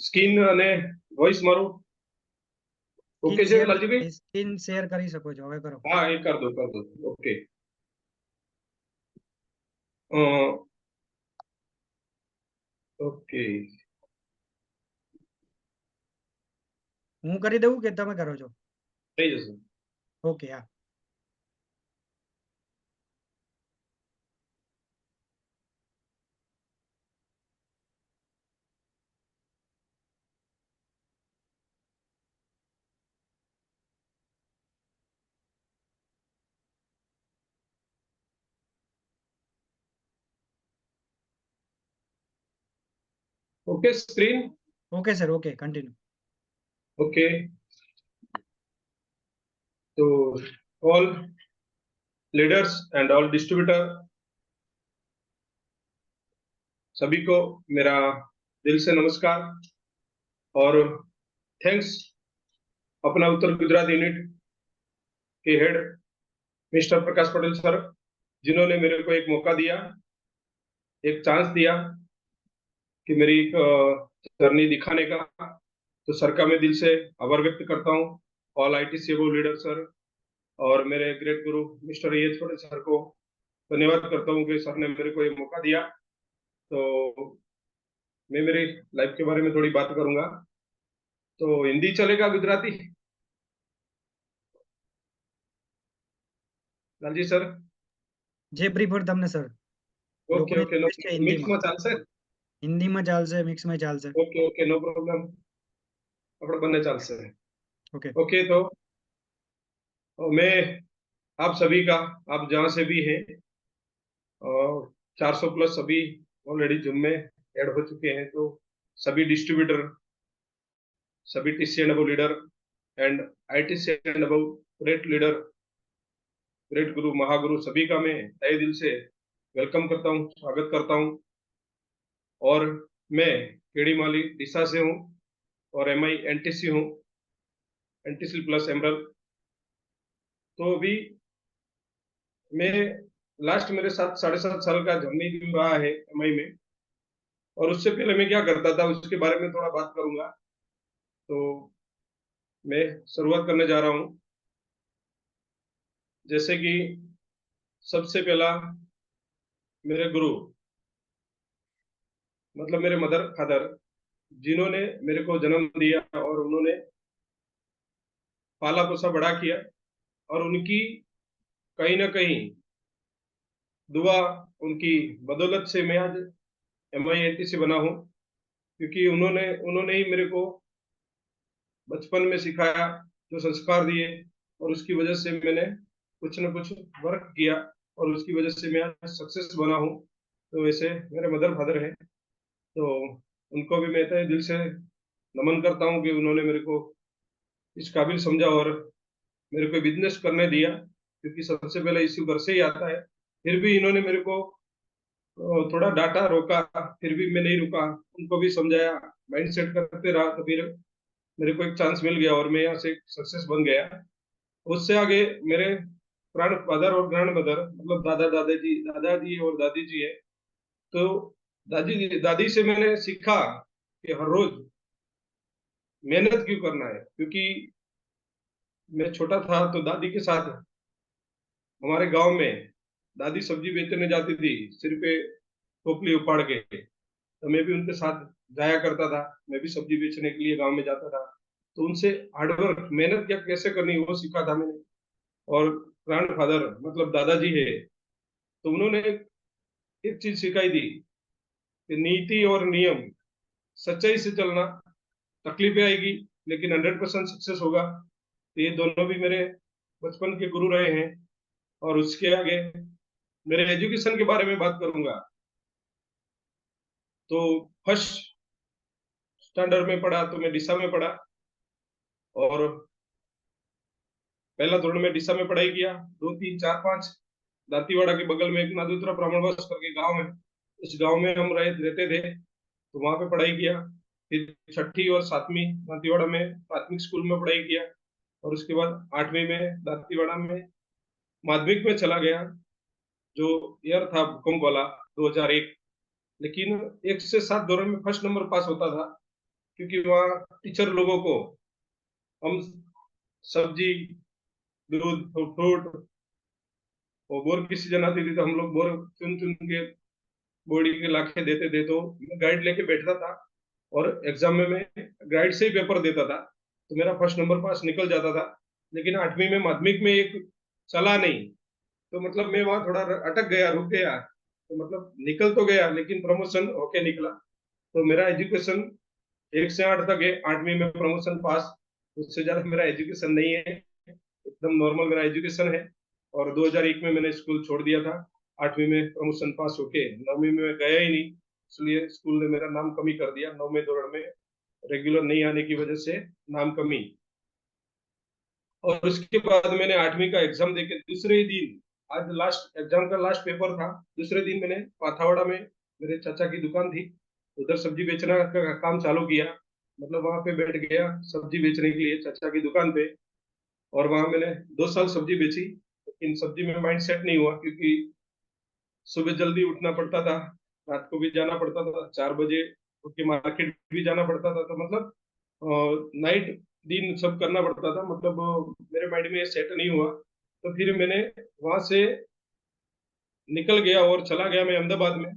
Skin અને voice મારું okay છે લાલજીભાઈ? સ્ક્રીન શેર કરી શકો છો, હવે કરો. હા, એ કર દો ઓકે. ઓકે, હું કરી દઉં કે તમે કરો છો? થઈ જશે. ઓકે, હા. Okay screen. Okay sir, okay, continue. Okay, तो all leaders and all distributor, सभी को मेरा दिल से नमस्कार और थैंक्स अपना उत्तर गुजरात यूनिट के head mister Prakash Patel sir, जिन्होंने मेरे को एक मौका दिया, एक चांस दिया कि मेरी जर्नी दिखाने का। तो सर का मैं दिल से आभार व्यक्त करता हूँ। ऑल आईटीसी लीडर सर और मेरे ग्रेट गुरु मिस्टर ये छोटे सर को धन्यवाद करता हूँ कि सर ने मेरे को ये मौका दिया। तो मैं मेरी लाइफ के बारे में थोड़ी बात करूंगा। तो हिंदी चलेगा, गुजराती? लालजी सर જે પ્રિફર તમને sir. Okay okay, no mix में चालશે? હિન્દીમાં ચાલશે, મિક્સમાં ચાલશે. ओके ओके, नो प्रॉब्लम, આપણે બંને ચાલશે। ઓકે ओके, तो मैं आप सभी का, आप जहां से भी हैं, 400 प्लस सभी ऑलरेडी जूम में ऐड हो चुके हैं। तो सभी डिस्ट्रीब्यूटर, सभी TC and above leader and ITC and above great leader, great गुरु, महागुरु, सभी का मैं तहे दिल से वेलकम करता हूँ, स्वागत करता हूँ। और मैं केडी माली डिसा से हूँ और एमआई एनटीसी हूँ, एनटीसी प्लस एमरल। तो अभी मैं लास्ट मेरे साथ 7.5 साल का जर्नी रहा है एमआई में, और उससे पहले मैं क्या करता था उसके बारे में थोड़ा बात करूंगा। तो मैं शुरुआत करने जा रहा हूं। जैसे कि सबसे पहला मेरे गुरु, मतलब मेरे मदर फादर, जिन्होंने मेरे को जन्म दिया और उन्होंने पाला पोसा बड़ा किया, और उनकी कहीं ना कहीं दुआ, उनकी बदौलत से मैं आज MINTC बना हूं। क्योंकि उन्होंने उन्होंने ही मेरे को बचपन में सिखाया, जो संस्कार दिए, और उसकी वजह से मैंने कुछ न कुछ वर्क किया और उसकी वजह से मैं आज सक्सेस बना हूं। तो वैसे मेरे मदर फादर हैं, तो उनको भी मैं तहे दिल से नमन करता हूं कि उन्होंने मेरे को इस काबिल समझा और मेरे को बिजनेस करने दिया। क्योंकि सबसे पहले इश्यू घर से ही आता है। फिर भी इन्होंने मेरे को थोड़ा डांटा, रोका, फिर भी मैं नहीं रुका, उनको भी समझाया, माइंड सेट करते रहा। तो फिर मेरे को एक चांस मिल गया और मैं यहाँ से सक्सेस बन गया। उससे आगे मेरे ग्रैंड फादर और ग्रैंड मदर, मतलब दादाजी और दादी जी है। तो दादी से मैंने सीखा कि हर रोज मेहनत क्यों करना है। क्योंकि मैं छोटा था तो दादी के साथ हमारे गांव में दादी सब्जी बेचने जाती थी, सिर पे टोपली उपाड़ के। तो मैं भी उनके साथ जाया करता था, मैं भी सब्जी बेचने के लिए गांव में जाता था। तो उनसे हार्डवर्क, मेहनत क्या कैसे करनी, वो सीखा था मैंने। और ग्रैंड फादर मतलब दादाजी है, तो उन्होंने एक चीज सिखाई थी कि नीति और नियम, सच्चाई से चलना, तकलीफें आएगी लेकिन 100% सक्सेस होगा। तो ये दोनों भी मेरे बचपन के गुरु रहे हैं। और उसके आगे मेरे एजुकेशन के बारे में बात करूंगा। तो फर्स्ट स्टैंडर्ड में पढ़ा तो मैं डिसा में पढ़ा, और पहला धोरण में डिसा में पढ़ाई किया। 2, 3, 4, 5 दांतीवाड़ा के बगल में एक नादुत्रा ब्राह्मणवास करके गांव है, उस गांव में हम रहते थे, तो वहां पे पढ़ाई किया। फिर 6ठी और 7वीं दांतीवाड़ा में प्राथमिक स्कूल में पढ़ाई किया, और उसके बाद 8वीं में दांतीवाड़ा में माध्यमिक में चला गया। जो ईयर था भूकंप वाला 2001, लेकिन 1 से 7 दौरान में फर्स्ट नंबर पास होता था, क्योंकि वहाँ टीचर लोगों को हम सब्जी, दूध, फ्रूट, और बोर की सीजन आती थी तो हम लोग बोर चुन चुन के बॉडी के लाके देते थे, तो मैं गाइड लेके बैठता था और एग्जाम में मैं गाइड से ही पेपर देता था, तो मेरा फर्स्ट नंबर पास निकल जाता था। लेकिन 8वीं में माध्यमिक में एक चला नहीं, तो मतलब मैं वहाँ थोड़ा अटक गया, रुक गया, तो मतलब निकल तो गया लेकिन प्रमोशन होके निकला। तो मेरा एजुकेशन 1 से 8 तक है, 8वीं में प्रमोशन पास, उससे ज्यादा मेरा एजुकेशन नहीं है, एकदम नॉर्मल मेरा एजुकेशन है। और 2001 में मैंने स्कूल छोड़ दिया था, 8वीं में प्रमोशन पास होके 9वीं में मैं गया ही नहीं, इसलिए स्कूल ने मेरा नाम कमी कर दिया, 9वें दौर में रेगुलर नहीं आने की वजह से नाम कमी। और उसके बाद मैंने 8वीं का एग्जाम देके दूसरे ही दिन, आज लास्ट एग्जाम का लास्ट पेपर था, दूसरे दिन मैंने पाथावाड़ा में मेरे चाचा की दुकान थी, उधर सब्जी बेचना का काम चालू किया। मतलब वहां पे बैठ गया सब्जी बेचने के लिए चाचा की दुकान पे, और वहां मैंने 2 साल सब्जी बेची। लेकिन सब्जी में माइंड सेट नहीं हुआ, क्योंकि सुबह जल्दी उठना पड़ता था, रात को भी जाना पड़ता था, 4 बजे उठ के मार्केट भी जाना पड़ता था, तो मतलब नाइट दिन सब करना पड़ता था, मतलब मेरे माइंड में सेट नहीं हुआ। तो फिर मैंने वहां से निकल गया और चला गया मैं अहमदाबाद में,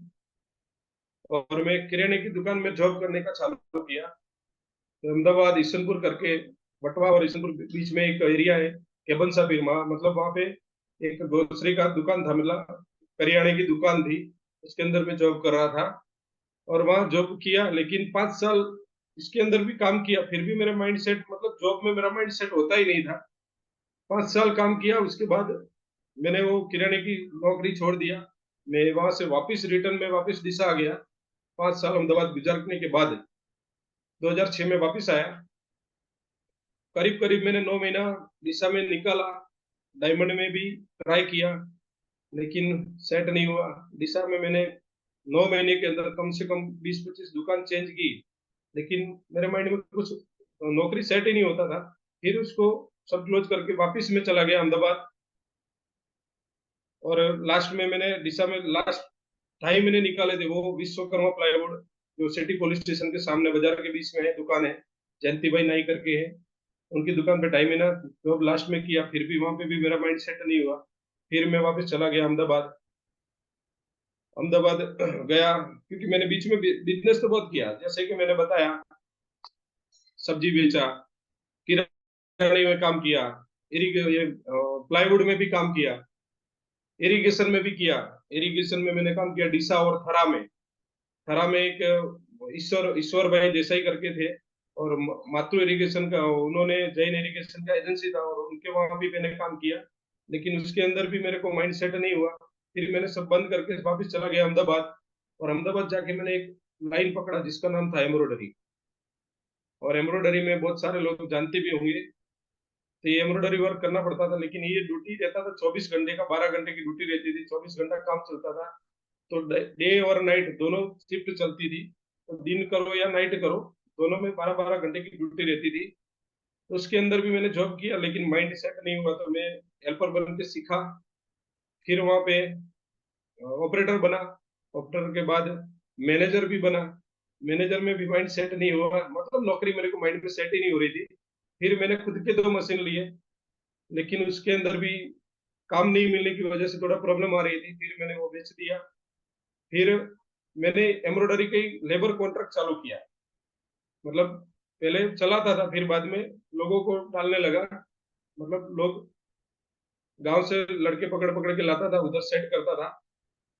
और मैं किराने की दुकान में जॉब करने का चालू किया। तो अहमदाबाद ईसनपुर करके, बटवा और ईसनपुर बीच में एक एरिया है, केबन सा फिरमा, मतलब वहां पे एक ग्रोसरी का दुकान था, मतलब करियाने की दुकान थी, उसके अंदर मैं जॉब कर रहा था। और वहां जॉब किया, लेकिन 5 साल इसके अंदर भी काम किया, फिर भी मेरा माइंड सेट, मतलब जॉब में मेरा माइंड सेट होता ही नहीं था। 5 साल काम किया, उसके बाद मैंने वो किराने की नौकरी छोड़ दिया, मैं वहां से वापस रिटर्न में वापस दिशा आ गया। 5 साल अहमदाबाद गुजारने के बाद 2006 में वापस आया। करीब करीब मैंने 9 महीना दिशा में निकाला, डायमंड में भी ट्राई किया, लेकिन सेट नहीं हुआ। दिशा में मैंने 9 महीने के अंदर कम से कम 20-25 दुकान चेंज की, लेकिन मेरे माइंड में कुछ नौकरी सेट ही नहीं होता था। फिर उसको सब क्लोज करके वापस में चला गया अहमदाबाद। और लास्ट में मैंने दिशा में लास्ट ढाई महीने निकाले थे, वो विश्वकर्मा प्लाईवुड, जो सिटी पुलिस स्टेशन के सामने बाजार के बीच में है, दुकान है, जयंती भाई नाई करके है, उनकी दुकान पे 2.5 महीना जॉब लास्ट में किया, फिर भी वहां पे भी मेरा माइंड सेट नहीं हुआ। फिर मैं वापस चला गया अहमदाबाद। अहमदाबाद गया, क्योंकि मैंने बीच में बिजनेस तो बहुत किया, जैसे कि मैंने बताया, सब्जी बेचा, किराने में काम किया, ये प्लाईवुड में भी काम किया, इरिगेशन में भी किया। इरिगेशन में मैंने काम किया डीसा और थरा में। थरा में एक ईश्वर ईश्वर भाई देसाई करके थे, और मातृ इरिगेशन का, उन्होंने जैन इरिगेशन का एजेंसी था, और उनके वहां भी मैंने काम किया, लेकिन उसके अंदर भी मेरे को माइंड सेट नहीं हुआ। फिर मैंने सब बंद करके वापस चला गया अहमदाबाद, और अहमदाबाद जाके मैंने एक लाइन पकड़ा जिसका नाम था एम्ब्रॉयडरी। और एम्ब्रॉयडरी में बहुत सारे लोग जानते भी होंगे, तो ये एम्ब्रॉयडरी वर्क करना पड़ता था, लेकिन ये ड्यूटी रहता था 24 घंटे का, 12 घंटे की ड्यूटी रहती थी, 24 घंटा काम चलता था। तो डे और नाइट दोनों शिफ्ट चलती थी, तो दिन करो या नाइट करो, दोनों में 12-12 घंटे की ड्यूटी रहती थी। तो उसके अंदर भी मैंने जॉब किया, लेकिन माइंड सेट नहीं हुआ, तो मैं हेल्पर बन के सीखा। फिर वहां पे ऑपरेटर बना, ऑपरेटर के बाद मैनेजर भी बना। मैनेजर में भी माइंड सेट नहीं हुआ, मतलब नौकरी मेरे को माइंड में सेट ही नहीं हो रही थी। फिर मैंने खुद के 2 मशीन लिए, लेकिन उसके अंदर भी काम नहीं मिलने की वजह से थोड़ा प्रॉब्लम आ रही थी, फिर मैंने वो बेच दिया। फिर मैंने एम्ब्रॉयडरी के लेबर कॉन्ट्रैक्ट चालू किया, मतलब पहले चलाता था, फिर बाद में लोगों को डालने लगा, मतलब लोग गांव से लड़के पकड़ पकड़ के लाता था, उधर सेट करता था,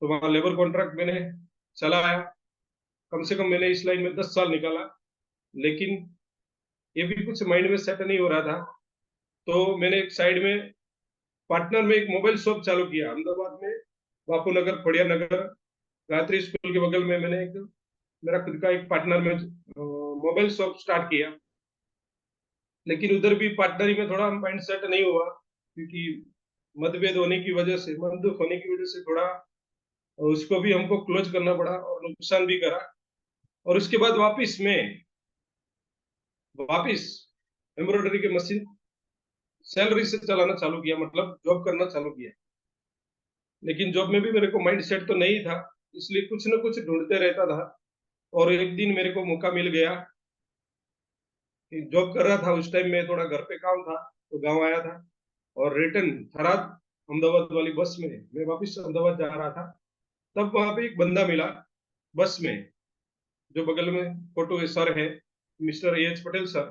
तो वहां लेबर कॉन्ट्रैक्ट मैंने चलाया। कम से कम मैंने इस लाइन में 10 साल निकाला, लेकिन ये भी कुछ माइंड में सेट नहीं हो रहा था। तो मैंने एक साइड में पार्टनर में एक मोबाइल शॉप चालू किया अहमदाबाद में, बापू नगर, खोड़िया नगर, गायत्री स्कूल के बगल में मैंने एक मेरा खुद का एक पार्टनर में मोबाइल शॉप स्टार्ट किया। लेकिन उधर भी पार्टनरी में थोड़ा माइंड सेट नहीं हुआ, क्योंकि मतभेद होने की वजह से, मनदुख होने की वजह से थोड़ा उसको भी हमको क्लोज करना पड़ा और नुकसान भी करा। और उसके बाद वापिस एम्ब्रॉयडरी की मशीन सैलरी से चलाना चालू किया, मतलब जॉब करना चालू किया। लेकिन जॉब में भी मेरे को माइंड सेट तो नहीं था, इसलिए कुछ न कुछ ढूंढते रहता था। और एक दिन मेरे को मौका मिल गया कि जॉब कर रहा था, उस टाइम में थोड़ा घर पे काम था तो गांव आया था, और रिटर्न थराद अहमदाबाद वाली बस में मैं वापस अहमदाबाद जा रहा था। तब वहां पे एक बंदा मिला बस में, जो बगल में फोटो सर है, मिस्टर एच पटेल सर।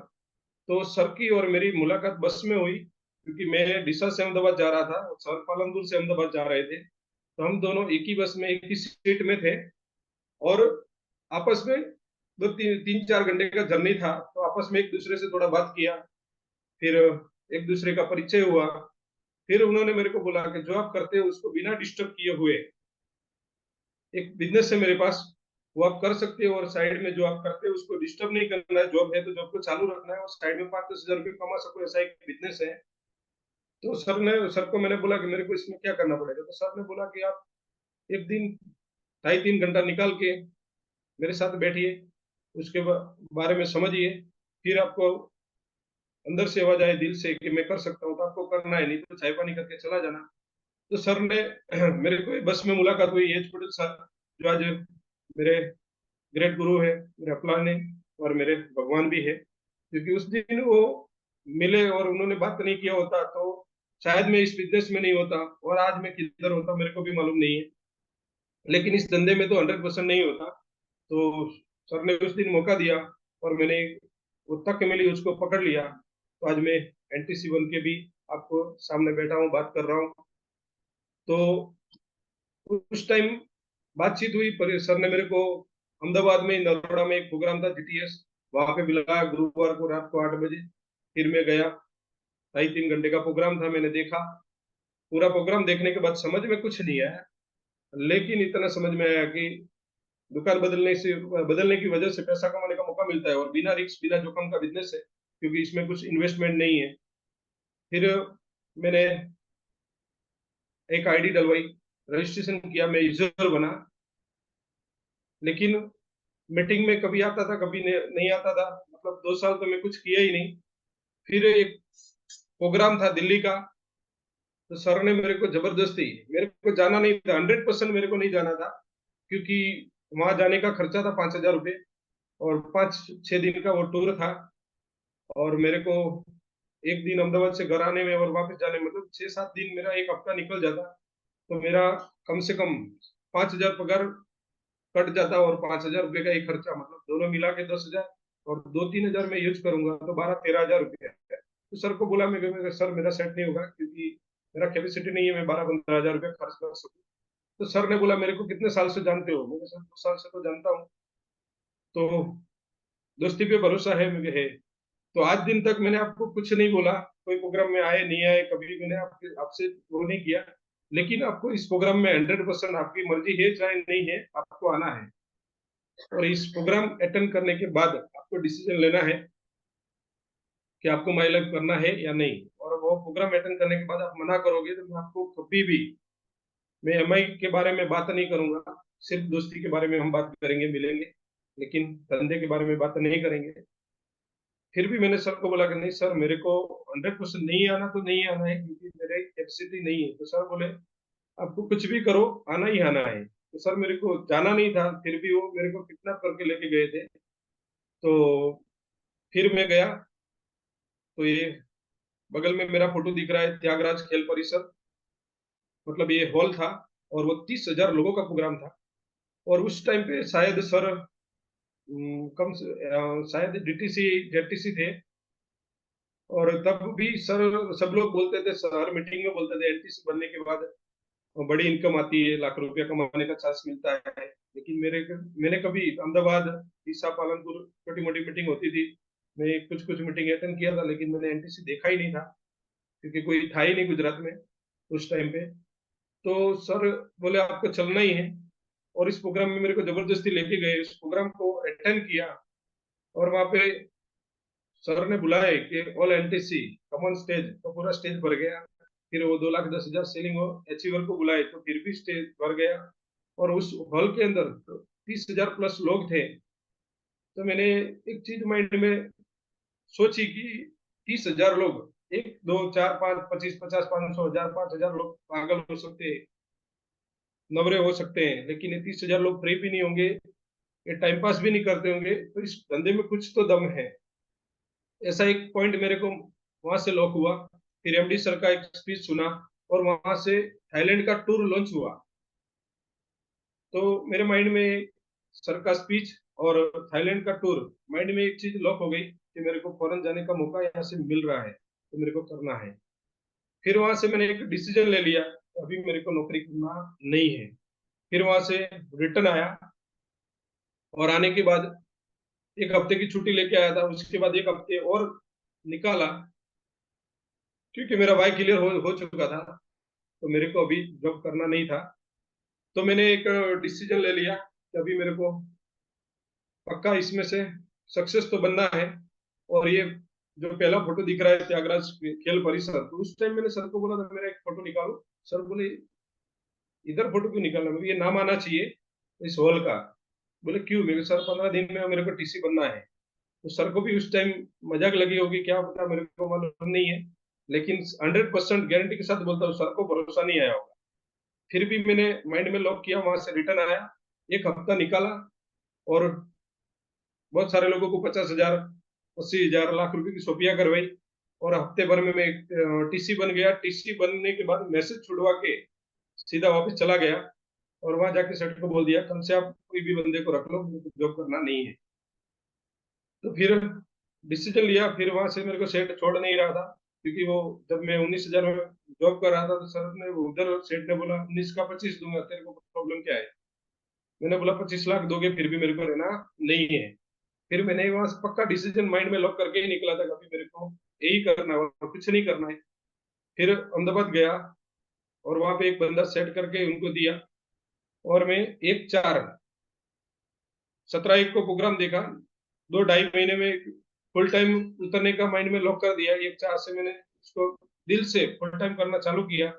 तो सर की और मेरी मुलाकात बस में हुई, क्योंकि मैं डिसा से अहमदाबाद जा रहा था और सर पालनपुर से अहमदाबाद जा रहे थे। तो हम दोनों एक ही बस में एक ही सीट में थे, और आपस में दो तीन तीन चार घंटे का जर्नी था, तो आपस में एक दूसरे से थोड़ा बात किया। फिर एक दूसरे का परिचय हुआ। फिर उन्होंने मेरे को बोला कि जो आप करते हो उसको बिना डिस्टर्ब किए हुए, एक बिजनेस है मेरे पास, वो आप कर सकते हो, और साइड में जो आप करते हो उसको डिस्टर्ब नहीं करना है। जॉब है तो जॉब को चालू रखना है, और साइड में 5-10 हजार रुपये कमा सको, ऐसा एक बिजनेस है। तो सर को मैंने बोला कि मेरे को इसमें क्या करना पड़ेगा। तो सर ने बोला कि आप एक दिन 2.5-3 घंटा निकाल के मेरे साथ बैठिए, उसके बारे में समझिए, फिर आपको अंदर से आवाज आए दिल से कि मैं कर सकता हूँ, तो आपको करना है, नहीं तो चाय पानी करके चला जाना। तो सर ने मेरे को बस में मुलाकात हुई, एच पटेल सर, जो आज मेरे ग्रेट गुरु है, मेरे अपलान है, और मेरे भगवान भी है। क्योंकि उस दिन वो मिले और उन्होंने बात नहीं किया होता तो शायद मैं इस बिजनेस में नहीं होता, और आज मैं किधर होता मेरे को भी मालूम नहीं है। लेकिन इस धंधे में तो 100% नहीं होता। तो सर ने उस दिन मौका दिया, और मैंने वो तक मिली उसको पकड़ लिया। तो आज मैं एनटीसी बन के भी आपको सामने बैठा हूँ, बात कर रहा हूँ। तो उस टाइम बातचीत हुई, पर सर ने मेरे को अहमदाबाद में नरोड़ा में एक प्रोग्राम था जीटीएस, वहां पे बुलाया गुरुवार को रात को 8 बजे। फिर मैं गया, 2.5-3 घंटे का प्रोग्राम था, मैंने देखा। पूरा प्रोग्राम देखने के बाद समझ में कुछ नहीं आया, लेकिन इतना समझ में आया कि दुकान बदलने की वजह से पैसा कमाने का मौका मिलता है, और बिना रिस्क बिना जोखिम का बिजनेस है, क्योंकि इसमें कुछ इन्वेस्टमेंट नहीं है। फिर मैंने एक आईडी डलवाई, रजिस्ट्रेशन किया, मैं यूजर बना। लेकिन मीटिंग में कभी आता था, कभी नहीं आता था, मतलब 2 साल तो मैं कुछ किया ही नहीं। फिर एक प्रोग्राम था दिल्ली का, तो सर ने मेरे को जबरदस्ती, मेरे को जाना नहीं था, 100% मेरे को नहीं जाना था, क्योंकि वहां जाने का खर्चा था 5,000 रुपये, और 5-6 दिन का वो टूर था। और मेरे को एक दिन अहमदाबाद से घर आने में और वापस जाने में, मतलब 6-7 दिन, मेरा एक हफ्ता निकल जाता। तो मेरा कम से कम 5,000 पगार कट जाता, और 5,000 रुपये का एक खर्चा, मतलब दोनों मिला के 10,000, और 2-3 हजार मैं यूज करूंगा तो 12-13 हजार रुपये है। तो सर को बोला मैं सर मेरा सेट नहीं होगा, क्योंकि मेरा कैपेसिटी नहीं है मैं 12-15 हजार रुपये खर्च कर सकूं। तो सर ने बोला मेरे को कितने साल से जानते हो, मैंने सर 2 साल से तो जानता हूँ। तो दोस्ती पे भरोसा है मुझे है। तो आज दिन तक मैंने आपको कुछ नहीं बोला, कोई प्रोग्राम में आए नहीं आए, कभी मैंने आपके आपसे वो नहीं किया। लेकिन आपको इस प्रोग्राम में 100% आपकी मर्जी है चाहे नहीं है, आपको आना है। और इस प्रोग्राम अटेंड करने के बाद आपको डिसीजन लेना है कि आपको माई लाइफ करना है या नहीं। और वो प्रोग्राम अटेंड करने के बाद आप मना करोगे तो मैं आपको कभी भी, मैं एमआई के बारे में बात नहीं करूंगा, सिर्फ दोस्ती के बारे में हम बात करेंगे, मिलेंगे, लेकिन धंधे के बारे में बात नहीं करेंगे। फिर भी मैंने सर को बोला कि नहीं सर, मेरे को 100% नहीं आना तो नहीं आना है, क्योंकि मेरे कैपेसिटी नहीं है। तो सर बोले आपको कुछ भी करो, आना ही आना है। तो सर मेरे को जाना नहीं था, फिर भी वो मेरे को किडनैप करके लेके गए थे। तो फिर मैं गया, तो ये बगल में मेरा फोटो दिख रहा है, त्यागराज खेल परिसर, मतलब ये हॉल था, और वो 30,000 लोगों का प्रोग्राम था। और उस टाइम पे शायद सर शायद डीटीसी जेटीसी थे। और तब भी सर, सब लोग बोलते थे, सर मीटिंग में बोलते थे एनटीसी बनने के बाद बड़ी इनकम आती है, लाख रुपया कमाने का चांस मिलता है। लेकिन मैंने कभी अहमदाबाद, ईसा, पालनपुर छोटी मोटी मीटिंग होती थी, मैं कुछ कुछ मीटिंग अटेंड किया था, लेकिन मैंने एनटीसी देखा ही नहीं था, क्योंकि कोई था ही नहीं गुजरात में उस टाइम पे। तो सर बोले आपको चलना ही है, और इस प्रोग्राम में मेरे को जबरदस्ती लेके गए, इस प्रोग्राम को अटेंड किया। और वहां पे सर ने बुलाए कि ऑल एनटीसी कॉमन स्टेज, तो पूरा स्टेज भर गया। फिर वो 2,10,000 सीलिंग अचीवर को बुलाए, तो फिर भी स्टेज भर गया। और उस हॉल के अंदर 30,000 प्लस लोग थे। तो मैंने एक चीज माइंड में सोची कि 30,000 लोग, 1 2 4 5 25 50 500 1000 5,000 लोग पागल हो सकते हैं। नवरे हो सकते हैं, लेकिन ये 30,000 लोग फ्री भी नहीं होंगे, ये टाइम पास भी नहीं करते होंगे, तो इस धंधे में कुछ तो दम है। ऐसा एक पॉइंट मेरे को वहां से लॉक हुआ। फिर एमडी सर का एक स्पीच सुना, और वहां से थाईलैंड का टूर लॉन्च हुआ। तो मेरे माइंड में सर का स्पीच और थाईलैंड का टूर, माइंड में एक चीज लॉक हो गई कि मेरे को फॉरेन जाने का मौका यहाँ से मिल रहा है, तो मेरे को करना है। फिर वहां से मैंने एक डिसीजन ले लिया कि अभी मेरे को नौकरी करना नहीं है। फिर वहां से रिटर्न आया, और आने के बाद एक हफ्ते की छुट्टी लेके आया था। उसके बाद एक हफ्ते और निकाला, क्योंकि मेरा वाई क्लियर हो चुका था, तो मेरे को अभी जॉब करना नहीं था। तो मैंने एक डिसीजन ले लिया कि अभी मेरे को पक्का इसमें से सक्सेस तो बनना है। और ये जो पहला फोटो दिख रहा है त्यागराज खेल परिसर, तो उस टाइम मैंने सर को बोला था मेरा एक फोटो निकालो। सर बोले इधर फोटो क्यों निकालना, मुझे ये नाम आना चाहिए इस हॉल का। बोले क्यों, मेरे सर 15 दिन में मेरे को टीसी बनना है। तो सर को भी उस टाइम मजाक लगी होगी, क्या पता, मेरे को मालूम नहीं है। लेकिन 100% गारंटी के साथ बोलता हूँ, सर को भरोसा नहीं आया होगा। फिर भी मैंने माइंड में लॉक किया, वहां से रिटर्न आया, एक हफ्ता निकाला, और बहुत सारे लोगों को 50,000, 80,000, लाख रुपए की शॉपियां करवाई। और हफ्ते भर में मैं टीसी बन गया। टीसी बनने के बाद मैसेज छुड़वा के सीधा वापस चला गया, और वहां जाके सेट को बोल दिया, कल से आप कोई भी बंदे को रख लो, मुझे जॉब करना नहीं है। तो फिर डिसीजन लिया। फिर वहां से मेरे को सेट छोड़ नहीं रहा था, क्योंकि वो जब मैं 19,000 में जॉब कर रहा था, तो सर ने उधर सेट ने बोला 19 का 25 दूंगा, तेरे को प्रॉब्लम क्या है। मैंने बोला 25 लाख दोगे फिर भी मेरे को रहना नहीं है। फिर मैंने वहां से पक्का डिसीजन माइंड में लॉक करके ही निकला था, कभी मेरे को यही करना है और कुछ नहीं करना है। फिर अहमदाबाद गया, और वहां पे एक बंदा सेट करके उनको दिया। और मैं 1/4 17/1 को प्रोग्राम देखा। 2 ढाई महीने में फुल टाइम उतरने का माइंड में लॉक कर दिया। 1/4 से मैंने उसको दिल से फुल टाइम करना चालू किया।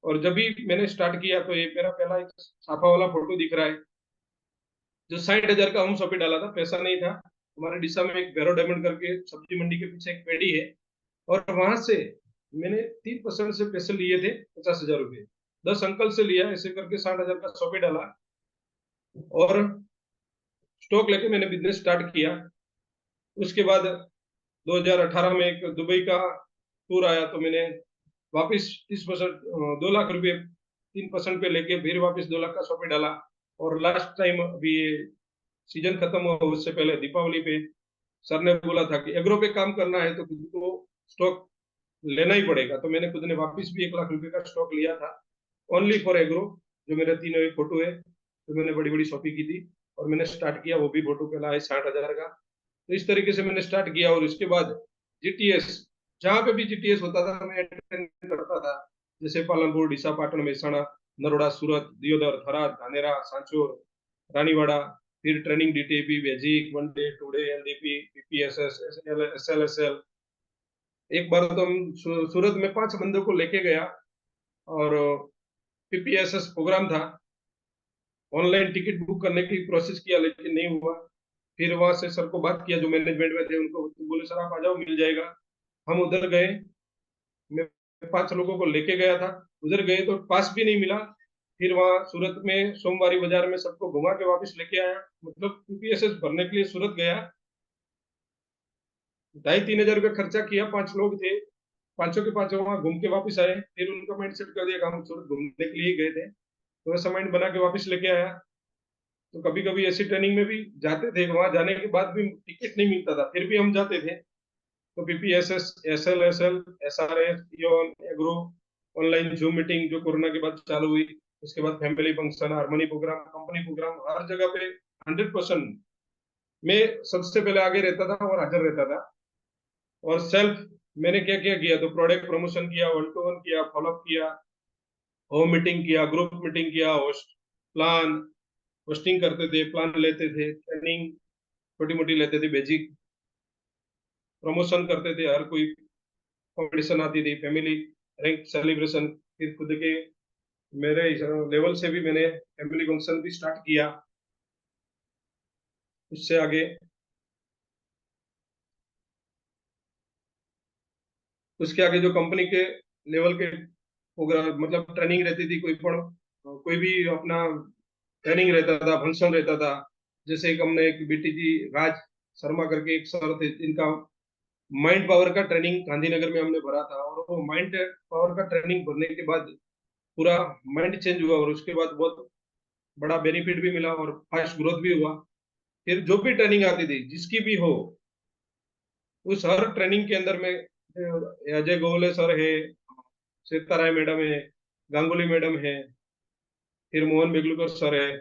और जब भी मैंने स्टार्ट किया, तो ये मेरा पहला एक छापा वाला फोटो दिख रहा है, जो 60,000 का हम शॉपी डाला था, पैसा नहीं था। हमारे डिशा में एक भैरव डायमंड करके सब्जी मंडी के पीछे एक पेड़ी है, और वहां से मैंने 3% से पैसे लिए थे, 50,000 रुपये। 10 अंकल से लिया, ऐसे करके 60,000 का शॉपी डाला, और स्टॉक लेके मैंने बिजनेस स्टार्ट किया। उसके बाद 2018 में एक दुबई का टूर आया, तो मैंने वापस 30%, 2 लाख रुपए 3% पे लेके फिर वापस 2 लाख का शॉपे डाला। और लास्ट टाइम अभी सीजन खत्म हुआ उससे पहले दीपावली पे सर ने बोला था कि एग्रो पे काम करना है तो खुद को स्टॉक लेना ही पड़ेगा, तो मैंने खुद ने वापस भी 1 लाख रुपए का स्टॉक लिया था, ओनली फॉर एग्रो। जो मेरे तीनों एक फोटो है, तो मैंने बड़ी बड़ी शॉपिंग की थी, और मैंने स्टार्ट किया, वो भी फोटो पहला है 60,000 का। तो इस तरीके से मैंने स्टार्ट किया। और उसके बाद जीटीएस, जहां पे भी जीटीएस होता था मैं अटेंड करता था। जैसे पालनपुर, डीसा, पाटन, मेहसाणा, नरोड़ा, सूरत, दियोदर, थराद, धानेरा, सांचौर, रानीवाड़ा। फिर training DTP, basic, one day, two day, LDP, PPSS, SLSL. एक बार तो हम सूरत में 5 बंदों को लेके गया, और पीपीएसएस प्रोग्राम था। ऑनलाइन टिकट बुक करने की प्रोसेस किया, लेकिन नहीं हुआ। फिर वहां से सर को बात किया, जो मैनेजमेंट में थे उनको, तो बोले सर आप आ जाओ, मिल जाएगा। हम उधर गए, मैं 5 लोगों को लेके गया था। उधर गए तो पास भी नहीं मिला। फिर वहां सूरत में सोमवारी बाजार में सबको घुमा के वापस लेके आया। मतलब पीपीएसएस भरने के लिए सूरत गया, 2,500-3,000 रुपये खर्चा किया, 5 लोग थे, पांचों के पांचों वहां घूम के वापस आए। फिर उनका माइंड सेट कर दिया कि हम सूरत घूमने के लिए गए थे, तो ऐसा माइंड बना के वापस लेके आया। तो कभी कभी ऐसी ट्रेनिंग में भी जाते थे, वहां जाने के बाद भी टिकट नहीं मिलता था, फिर भी हम जाते थे। तो पीपीएसएस, एसएलएसएल, एसआरएस, योन, एग्रो, ऑनलाइन जूम मीटिंग जो कोरोना के बाद चालू हुई। उसके बाद family function, harmony programme, company programme, हर जगह पे 100% मैं सबसे पहले आगे रहता था और हाजिर रहता था। और सेल्फ मैंने क्या क्या किया, तो प्रोडक्ट प्रमोशन किया, 1-to-1 किया, फॉलोअप किया, होम मीटिंग किया, ग्रुप मीटिंग किया, होस्ट प्लान होस्टिंग करते थे, प्लान लेते थे, ट्रेनिंग छोटी मोटी लेते थे, बेसिक प्रमोशन करते थे, हर कोई कंपटीशन आती थी, फैमिली रैंक सेलिब्रेशन। फिर खुद के मेरे लेवल से भी मैंने फैमिली फंक्शन भी स्टार्ट किया। उससे आगे, उसके आगे जो कंपनी के लेवल के प्रोग्राम, मतलब ट्रेनिंग रहती थी, कोई पण कोई भी अपना ट्रेनिंग रहता था, फंक्शन रहता था। जैसे एक हमने एक बीटीजी राज शर्मा करके एक सर थे, इनका माइंड पावर का ट्रेनिंग गांधीनगर में हमने भरा था, और वो माइंड पावर का ट्रेनिंग भरने के बाद पूरा माइंड चेंज हुआ, और उसके बाद बहुत बड़ा बेनिफिट भी मिला और फास्ट ग्रोथ भी हुआ। फिर जो भी ट्रेनिंग आती थी जिसकी भी हो, उस हर ट्रेनिंग के अंदर में अजय गोवले सर है, श्वेता राय मैडम है, गांगुली मैडम है, फिर मोहन बेगलुकर सर है,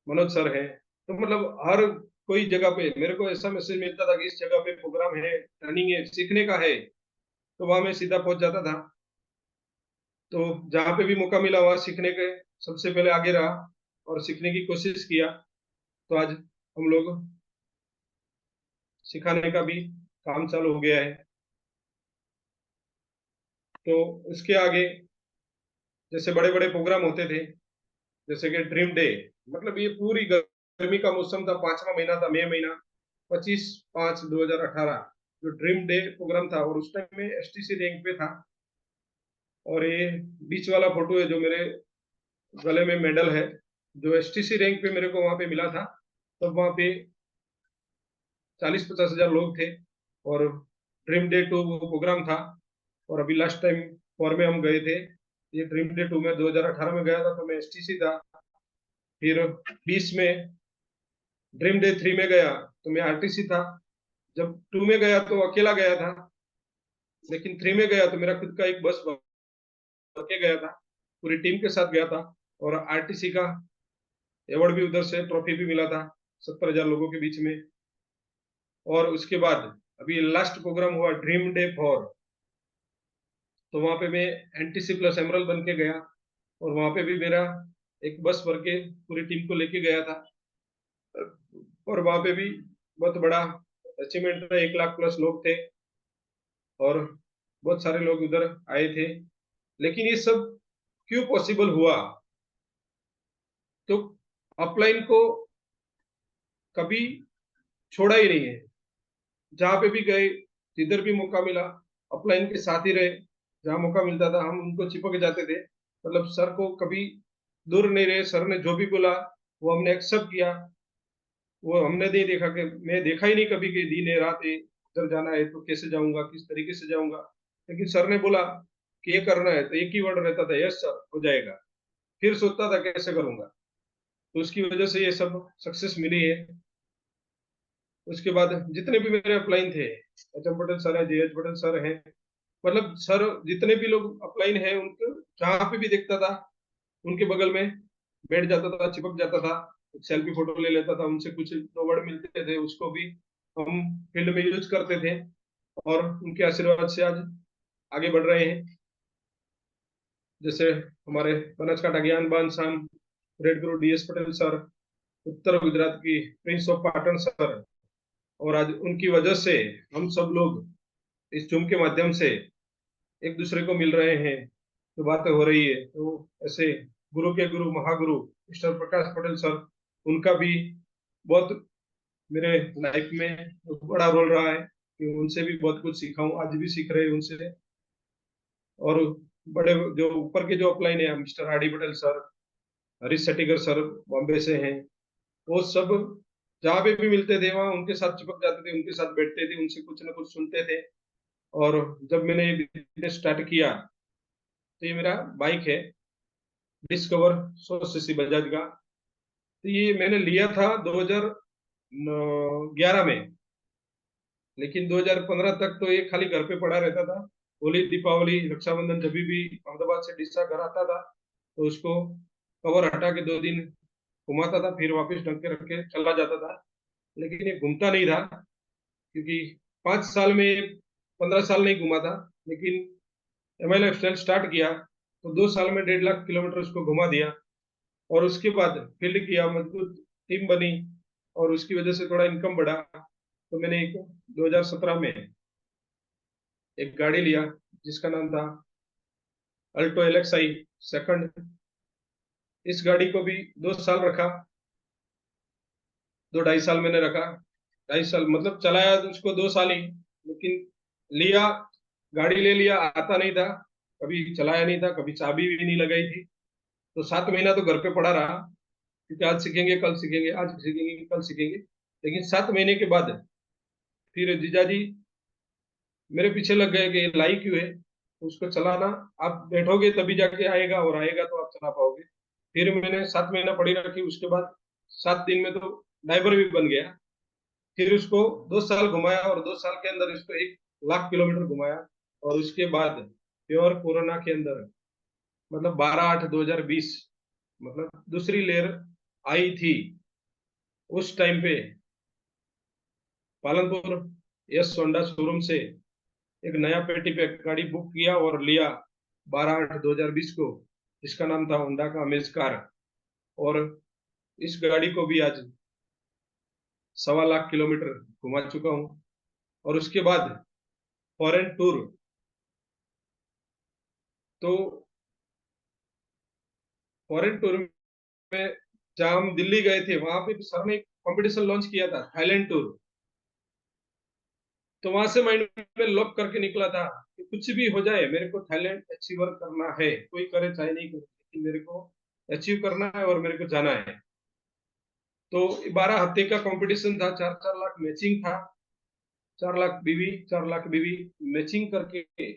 मनोज सर है। तो मतलब हर कोई जगह पे मेरे को ऐसा मैसेज मिलता था कि इस जगह पे प्रोग्राम है, ट्रेनिंग है, सीखने का है, तो वहां मैं सीधा पहुंच जाता था। तो जहाँ पे भी मौका मिला वहां सीखने के सबसे पहले आगे रहा और सीखने की कोशिश किया। तो आज हम लोग सिखाने का भी काम चालू हो गया है। तो उसके आगे जैसे बड़े बड़े प्रोग्राम होते थे, जैसे कि ड्रीम डे, मतलब ये पूरी गर्मी का मौसम था, 5वां महीना था, मई महीना, 25/5/2018 जो ड्रीम डे प्रोग्राम था, और उस टाइम में एसटीसी रैंक पे था। और ये बीच वाला फोटो है जो मेरे गले में मेडल है, जो एसटीसी रैंक पे मेरे को वहां पे मिला था। तब वहां पे 40-50 हजार लोग थे, और ड्रीम डे 2 वो प्रोग्राम था। और अभी लास्ट टाइम 4 में हम गए थे, ये ड्रीम डे 2 में 2018 में गया था, तो मैं एसटीसी था। फिर 20 में ड्रीम डे 3 में गया तो मैं आरटीसी था। जब 2 में गया तो अकेला गया था, लेकिन 3 में गया तो मेरा खुद का एक बस भर के गया था, पूरी टीम के साथ गया था। और आरटीसी का अवार्ड भी उधर से, ट्रॉफी भी मिला था 70,000 लोगों के बीच में। और उसके बाद अभी लास्ट प्रोग्राम हुआ ड्रीम डे 4, तो वहां पे मैं एनटीसी प्लस एमरल बन के गया, और वहां पे भी मेरा एक बस भर के पूरी टीम को लेके गया था। और वहां पे भी बहुत बड़ा अचीवमेंट था, 1 लाख प्लस लोग थे, और बहुत सारे लोग उधर आए थे। लेकिन ये सब क्यों पॉसिबल हुआ? तो अपलाइन को कभी छोड़ा ही नहीं है, जहां पे भी गए, जिधर भी मौका मिला, अपलाइन के साथ ही रहे। जहां मौका मिलता था हम उनको चिपक जाते थे, मतलब सर को कभी दूर नहीं रहे। सर ने जो भी बोला वो हमने एक्सेप्ट किया। वो हमने नहीं देखा कि, मैं देखा ही नहीं कभी कि दिन है रात है, उधर जाना है तो कैसे जाऊंगा, किस तरीके से जाऊंगा। लेकिन सर ने बोला कि ये करना है, तो एक ही वर्ड रहता था, यस सर हो जाएगा। फिर सोचता था कैसे करूंगा। तो उसकी वजह से ये सब सक्सेस मिली है। उसके बाद जितने भी मेरे अपलाइन थे, एच एम पटेल सर है, जे एच पटेल सर है, मतलब सर जितने भी लोग अपलाइन है उनको जहां पे भी देखता था उनके बगल में बैठ जाता था, चिपक जाता था, सेल्फी फोटो ले लेता था उनसे। कुछ दो वर्ड मिलते थे उसको भी हम फील्ड में यूज करते थे, और उनके आशीर्वाद से आज आगे बढ़ रहे हैं। जैसे हमारे बनासकांठा ज्ञान बांध शाम रेड गुरु डीएस पटेल सर, उत्तर गुजरात की प्रिंस ऑफ पाटन सर, और आज उनकी वजह से हम सब लोग इस जूम के माध्यम से एक दूसरे को मिल रहे हैं, तो बातें हो रही है। तो ऐसे गुरु के गुरु महागुरु मिस्टर प्रकाश पटेल सर, उनका भी बहुत मेरे लाइफ में बड़ा रोल रहा है कि उनसे भी बहुत कुछ सीखा हूँ, आज भी सीख रहे हैं उनसे। और बड़े जो ऊपर के जो अपलाइन है, mister R D Patel sir, Harish Setigar sir Bombay से हैं, वो सब जहाँ पे भी मिलते थे वहाँ उनके साथ चिपक जाते थे, उनके साथ बैठते थे, उनसे कुछ ना कुछ सुनते थे। और जब मैंने ये बिजनेस स्टार्ट किया, तो ये मेरा बाइक है डिस्कवर 100 सीसी बजाज का। तो ये मैंने लिया था 2011 में, लेकिन 2015 तक तो ये खाली घर पे पड़ा रहता था। होली दीपावली रक्षाबंधन जब भी अहमदाबाद से डिस्सा घर आता था, तो उसको कवर हटा के 2 दिन घुमाता था, फिर वापस ढंग के रख के चला जाता था। लेकिन ये घूमता नहीं था, क्योंकि 5 साल में 15 साल नहीं घुमा था। लेकिन M I lifestyle start किया तो 2 साल में 1.5 लाख किलोमीटर उसको घुमा दिया। और उसके बाद फील्ड किया, मजबूत टीम बनी, और उसकी वजह से थोड़ा इनकम बढ़ा। तो मैंने एक 2017 में एक गाड़ी लिया जिसका नाम था अल्टो एलएक्सआई सेकंड। इस गाड़ी को भी 2 साल रखा, 2 ढाई साल मैंने रखा। 2.5 साल मतलब चलाया तो उसको 2 साल ही, लेकिन लिया, गाड़ी ले लिया, आता नहीं था, कभी चलाया नहीं था, कभी चाबी भी नहीं लगाई थी। तो 7 महीना तो घर पे पड़ा रहा, क्योंकि आज सीखेंगे कल सीखेंगे, आज सीखेंगे कल सीखेंगे। लेकिन 7 महीने के बाद फिर जीजाजी मेरे पीछे लग गए कि ये लाई क्यों है, तो उसको चलाना, आप बैठोगे तभी जाके आएगा, और आएगा तो आप चला पाओगे। फिर मैंने 7 महीना पड़ी रखी, उसके बाद 7 दिन में तो ड्राइवर भी बन गया। फिर उसको 2 साल घुमाया, और 2 साल के अंदर इसको 1 लाख किलोमीटर घुमाया। और उसके बाद प्योर कोरोना के अंदर, मतलब 12/8/2020, मतलब दूसरी लेयर आई थी उस टाइम पे, पालनपुर यस होंडा शोरूम से एक नया पेटी पे गाड़ी बुक किया और लिया 12/8/2020 को, जिसका नाम था होंडा का अमेज कार। और इस गाड़ी को भी आज 1.25 लाख किलोमीटर घुमा चुका हूँ। और उसके बाद फॉरेन टूर, तो फॉरेन टूर में जहाँ हम दिल्ली गए थे, वहां पे सर ने एक कंपटीशन लॉन्च किया था, थाईलैंड टूर। तो वहां से माइंड में लॉक करके निकला था कि कुछ भी हो जाए, मेरे को थाईलैंड अचीवर करना है, कोई करे चाहे नहीं करे, लेकिन मेरे को अचीव करना है और मेरे को जाना है। तो 12 हफ्ते का कंपटीशन था, 4-4 लाख मैचिंग था, 4 लाख बीवी मैचिंग करके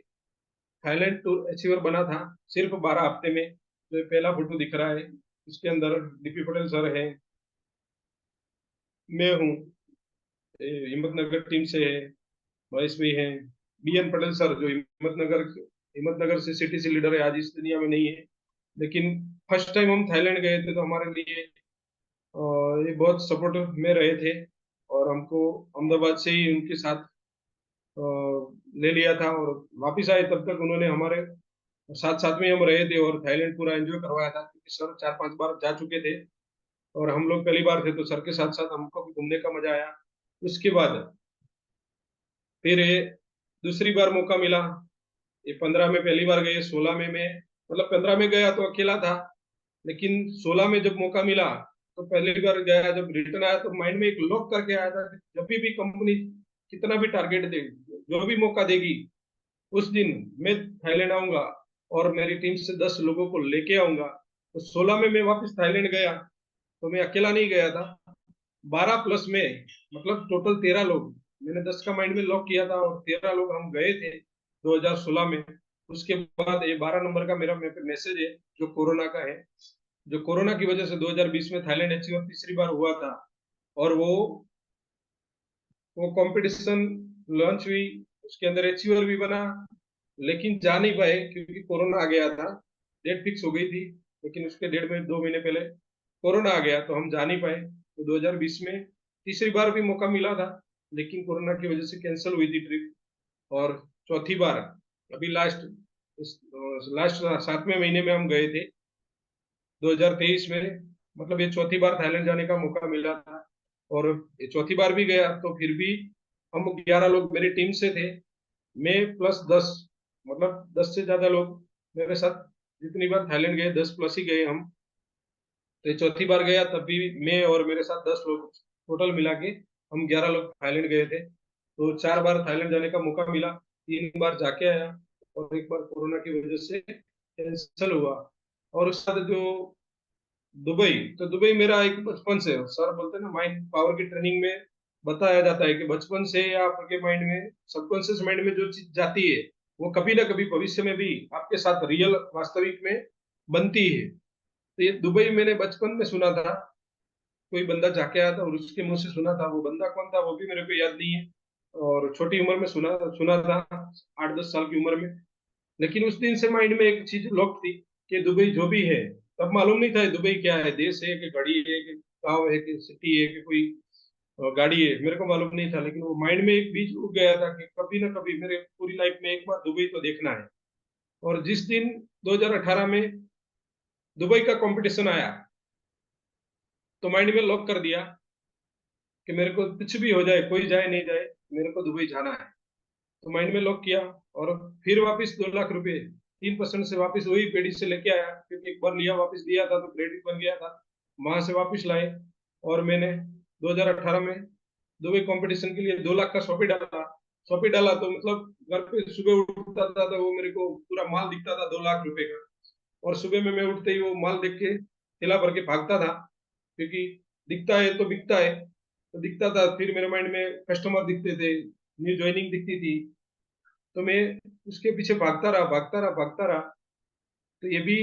थाईलैंड टूर अचीवर बना था, सिर्फ 12 हफ्ते में। जो ये पहला फोटो दिख रहा है, इसके अंदर डीपी पटेल सर है, मैं हूँ, हिम्मतनगर टीम से है, महेश भाई हैं, BN पटेल सर जो हिम्मतनगर से सिटी से लीडर है, आज इस दुनिया में नहीं है। लेकिन फर्स्ट टाइम हम थाईलैंड गए थे, तो हमारे लिए ये बहुत सपोर्ट में रहे थे, और हमको अहमदाबाद से ही उनके साथ ले लिया था। और वापिस आए तब तक उन्होंने हमारे साथ साथ में हम रहे थे, और थाईलैंड पूरा एंजॉय करवाया था, क्योंकि सर 4-5 बार जा चुके थे और हम लोग पहली बार थे, तो सर के साथ साथ हमको भी घूमने का मजा आया। उसके बाद फिर ये दूसरी बार मौका मिला, ये 15 में पहली बार गए, 16 में मैं, मतलब 15 में गया तो अकेला था, लेकिन 16 में जब मौका मिला, तो पहली बार गया, जब रिटर्न आया तो माइंड में एक लॉक करके आया था कि जब भी कंपनी कितना भी टारगेट दे, जो भी मौका देगी, उस दिन मैं थाईलैंड आऊंगा और मेरी टीम से 10 लोगों को लेके आऊंगा। तो 16 में मैं वापस थाईलैंड गया, तो मैं अकेला नहीं गया था, 12 प्लस में, मतलब टोटल 13 लोग, मैंने 10 का माइंड में लॉक किया था, और 13 लोग हम गए थे 2016 में। उसके बाद ये 12 नंबर का मेरा मैसेज है, जो कोरोना का है, जो कोरोना की वजह से 2020 में थाईलैंड अचीवर तीसरी बार हुआ था। और वो कंपटीशन लॉन्च हुई, उसके अंदर अचीवर भी बना, लेकिन जा नहीं पाए क्योंकि कोरोना आ गया था। डेट फिक्स हो गई थी, लेकिन उसके 1.5 2 महीने पहले कोरोना आ गया, तो हम जा नहीं पाए। तो 2020 में तीसरी बार भी मौका मिला था, लेकिन कोरोना की वजह से कैंसिल हुई थी ट्रिप। और चौथी बार अभी लास्ट 7वें महीने में हम गए थे 2023 में, मतलब ये चौथी बार थाईलैंड जाने का मौका मिला था। और ये चौथी बार भी गया, तो फिर भी हम 11 लोग मेरी टीम से थे, मैं +10, मतलब 10 से ज्यादा लोग मेरे साथ, जितनी बार थाईलैंड गए 10 प्लस ही गए हम। तो ये चौथी बार गया, तब भी मैं और मेरे साथ 10 लोग, टोटल मिला के हम 11 लोग थाईलैंड गए थे। तो 4 बार थाईलैंड जाने का मौका मिला, 3 बार जाके आया, और एक बार कोरोना की वजह से कैंसिल हुआ। और उसके बाद जो दुबई, तो दुबई मेरा एक बचपन से, सर बोलते हैं ना, माइंड पावर की ट्रेनिंग में बताया जाता है कि बचपन से आपके माइंड में, सबकॉन्शियस माइंड में जो चीज जाती है, वो कभी ना कभी भविष्य में भी आपके साथ रियल वास्तविक में बनती है। तो ये दुबई मैंने बचपन में सुना था, कोई बंदा जाके आया था और उसके मुंह से सुना था, वो बंदा कौन था वो भी मेरे को याद नहीं है। और छोटी उम्र में सुना सुना था, 8-10 साल की उम्र में। लेकिन उस दिन से माइंड में एक चीज लॉक थी कि दुबई जो भी है, तब मालूम नहीं था दुबई क्या है, देश है कि घड़ी है कि गांव है कि सिटी है कि कोई गाड़ी है, मेरे को मालूम नहीं था। लेकिन वो माइंड में एक बीज उग गया था कि कभी ना कभी मेरे पूरी लाइफ में एक बार दुबई तो देखना है। और जिस दिन 2018 में दुबई का कंपटीशन आया, तो माइंड में लॉक कर दिया कि मेरे को कुछ भी हो जाए, कोई जाए नहीं जाए, मेरे को दुबई जाना है। तो माइंड में लॉक किया, और फिर वापस 2 लाख रुपए 3% से वापस वही पेडी से लेके आया, क्योंकि एक बार लिया वापस दिया था तो क्रेडिट बन गया था, वहां से वापस लाए। और मैंने 2018 में दुबई कंपटीशन के लिए 2 लाख का शॉपी डाला, तो मतलब घर पे सुबह उठता था तो वो मेरे को पूरा माल दिखता था 2 लाख रुपए का। और सुबह में मैं उठते ही वो माल देख के थैला भर के भागता था, क्योंकि दिखता है तो बिकता है, तो दिखता था। फिर मेरे माइंड में कस्टमर दिखते थे, न्यू ज्वाइनिंग दिखती थी, तो मैं उसके पीछे भागता रहा, भागता रहा, भागता रहा। तो ये भी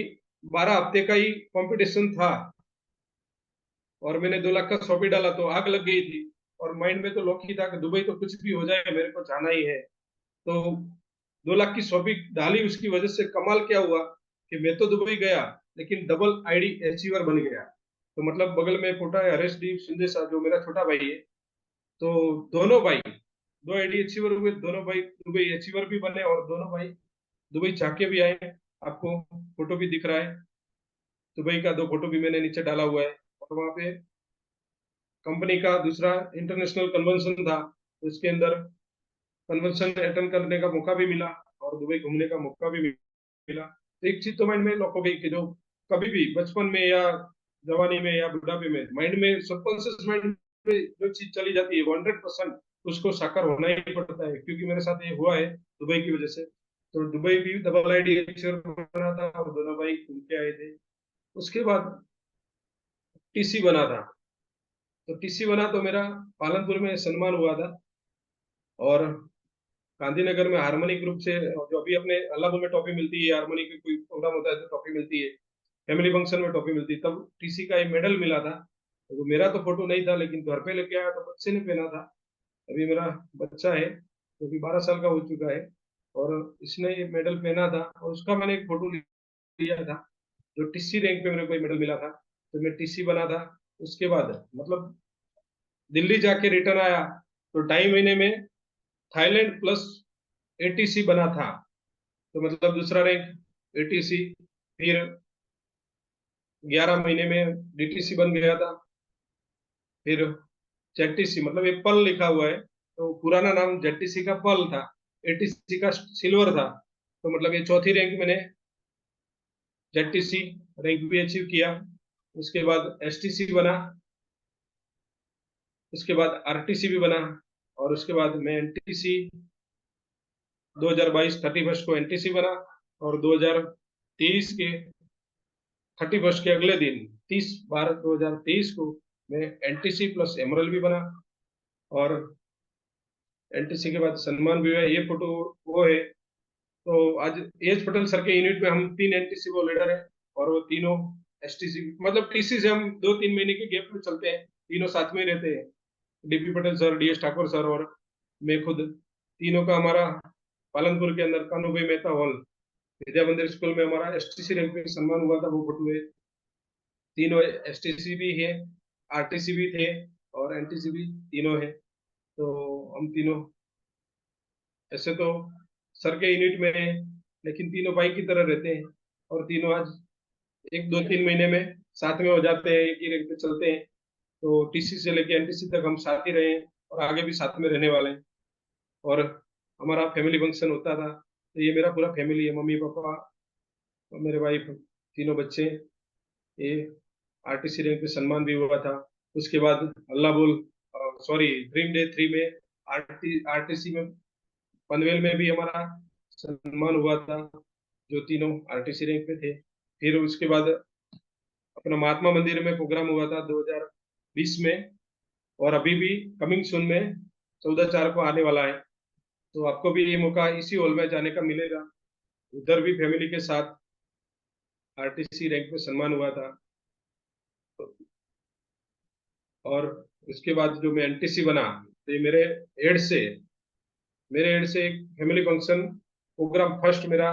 12 हफ्ते का ही कंपटीशन था, और मैंने 2 लाख का शॉपी डाला तो आग लग गई थी। और माइंड में तो लॉक ही था कि दुबई तो कुछ भी हो जाए, मेरे को जाना ही है। तो 2 लाख की शॉपी डाली, उसकी वजह से कमाल क्या हुआ कि मैं तो दुबई गया, लेकिन डबल आईडी अचीवर बन गया। तो मतलब बगल में फोटा है हरेशदीप सिंधेसा, जो मेरा छोटा भाई है। तो दोनों भाई 2 आईडी अचीवर हुए, दोनों भाई दुबई अचीवर भी बने, और दोनों भाई दुबई जाके भी आए। आपको फोटो भी दिख रहा है दुबई का, 2 फोटो भी मैंने नीचे डाला हुआ है। और वहां पे कंपनी का दूसरा इंटरनेशनल कन्वेंशन था, तो उसके अंदर कन्वेंशन अटेंड करने का मौका भी मिला, और दुबई घूमने का मौका भी मिला। तो एक चीज तो माइंड में लॉक हो गई कि जो कभी भी बचपन में या जवानी में या बुढ़ापे में माइंड में, सबकॉन्शियस माइंड में जो चीज चली जाती है वो 100% उसको साकार होना ही पड़ता है, क्योंकि मेरे साथ ये हुआ है दुबई की वजह से। तो दुबई भी डबल आईडी बना था, और दोनों भाई घूम के आए थे। उसके बाद टीसी बना था। तो टीसी बना तो मेरा पालनपुर में सम्मान हुआ था, और गांधीनगर में हारमोनी ग्रुप से, जो अभी अपने अल्लाहपुर में टॉफी मिलती है, हारमोनी की कोई प्रोग्राम होता है तो टॉफी मिलती है, फैमिली फंक्शन में टॉफी मिलती है, तब टीसी का एक मेडल मिला था। तो मेरा तो फोटो नहीं था, लेकिन घर पे लेके आया तो बच्चे ने पहना था। अभी मेरा बच्चा है जो कि 12 साल का हो चुका है, और इसने ये मेडल पहना था, और उसका मैंने एक फोटो लिया था। जो टीसी रैंक पे मेरे को मेडल मिला था, तो मैं टीसी बना था। उसके बाद मतलब दिल्ली जाके रिटर्न आया, तो 2.5 महीने में थाईलैंड प्लस एटीसी बना था। तो मतलब दूसरा रैंक एटीसी, फिर 11 महीने में डीटीसी बन गया था, फिर जेटीसी, मतलब ये पल लिखा हुआ है, तो पुराना नाम जेटीसी का पल था, एटीसी का सिल्वर था। तो मतलब ये चौथी रैंक मैंने जेटीसी रैंक भी अचीव किया। उसके बाद एसटीसी बना, उसके बाद आरटीसी भी बना, और उसके बाद मैं एनटीसी 2022 31 को एनटीसी बना, और 2023 के 31 के अगले दिन 30/12/2023 को मैं एनटीसी प्लस एमरल भी बना। और एनटीसी के बाद सम्मान भी हुआ। ये फोटो वो है। तो आज एज पटेल सर के यूनिट में हम 3 एनटीसी वो लीडर है, और वो तीनों एसटीसी, मतलब टीसी से हम 2-3 महीने के गैप में चलते हैं, तीनों साथ में ही रहते हैं। DP Patel sir, DS Thakur sir, और मैं खुद, तीनों का हमारा पालनपुर के अंदर कानूभाई मेहता हॉल विद्या मंदिर स्कूल में हमारा एसटीसी रैंक में सम्मान हुआ था। वो फोटो है। तीनों एसटीसी भी है, आरटीसी भी थे, और एनटीसी भी तीनों है। तो हम तीनों ऐसे तो सर के यूनिट में है, लेकिन तीनों भाई की तरह रहते हैं, और तीनों आज 1-2-3 महीने में साथ में हो जाते हैं, एक ही रैंक पे चलते हैं। तो टीसी से लेके एनटीसी तक हम साथ ही रहे हैं, और आगे भी साथ में रहने वाले हैं। और हमारा फैमिली फंक्शन होता था, तो ये मेरा पूरा फैमिली है, मम्मी पापा और मेरे वाइफ, तीनों बच्चे। ये आरटीसी रैंक पे सम्मान भी हुआ था। उसके बाद अल्लाह बोल, सॉरी, ड्रीम डे 3 में आरटीसी में पनवेल में भी हमारा सम्मान हुआ था, जो तीनों आरटीसी रैंक पे थे। फिर उसके बाद अपना महात्मा मंदिर में प्रोग्राम हुआ था 2020 में, और अभी भी कमिंग सून में 14/4 को आने वाला है। तो आपको भी ये मौका इसी हॉल में जाने का मिलेगा। उधर भी फैमिली के साथ आरटीसी रैंक पे सम्मान हुआ था। और उसके बाद जो मैं एनटीसी बना, तो ये मेरे हेड से एक फैमिली फंक्शन प्रोग्राम फर्स्ट मेरा